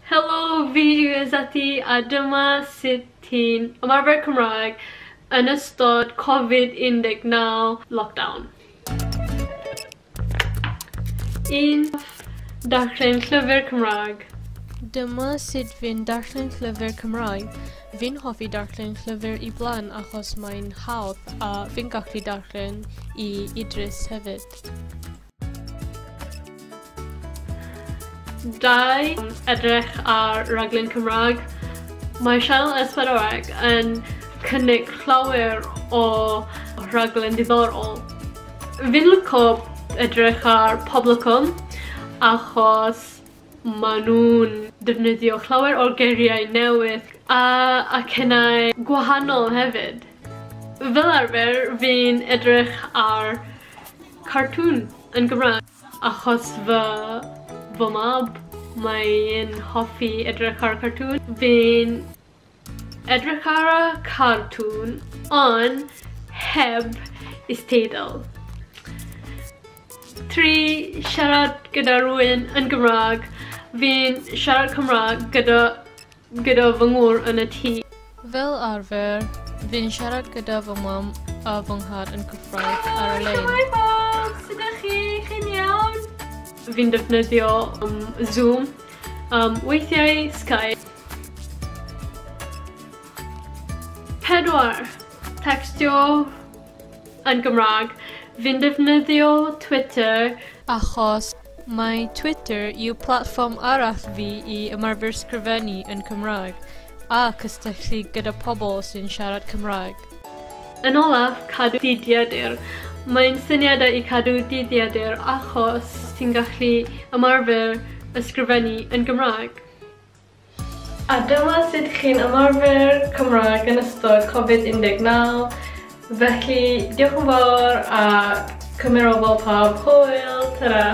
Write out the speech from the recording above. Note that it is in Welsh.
Helo, fi yw ydych a dyma sut ti'n ymarfer Cymraeg yn ystod Covid-19 lockdown. 1. Darllen llyfr Cymraeg. Dyma sut fi'n darllen llyfr Cymraeg. Fi'n hoffi darllen llyfr I blant achos mae'n hawdd a fi'n gallu darllen I ydych hefyd. 2. Edrych ar raglen Cymraeg. Mae sianel ysbrydoledig yn cynnig llawer o raglen diddorol. Fi'n licio edrych ar Poblocwm achos maen nhw'n defnyddio llawer o geiriau newydd a acennau gwahanol hefyd. Fel arfer, fi'n edrych ar cartwn yn Gymraeg achos fy mab mae'n hoffi edrych ar cartwn. Fi'n edrych ar y cartwn ond heb ystod. 3. Siarad gyda rhywun yn Gymraeg. Fi'n siarad Cymraeg gyda fy ngŵr yn y tŷ. Fel arfer, fi'n siarad gyda fy mam a fy nhad yn cyffroes ar y lein. Hi bob, sut ydych chi? Chi'n iawn? Fi'n defnyddio Zoom, weithiau Skype. 4. Tecstio yn Gymraeg. Fi'n defnyddio Twitter Achos mae Twitter yw platfform arall fi I ymarfer sgrifennu yn Cymraeg a cystadlu gyda pobl sy'n siarad Cymraeg. Yn olaf, cadw dyddiadur. Mae'n syniadau I cadw dyddiadur achos ti'n gallu ymarfer ysgrifennu yn Gymraeg. A dyma sut chi'n ymarfer Cymraeg yn ystod Covid-19. Felly, diolch yn fawr a cymerofol pawb. Hwyl, tara!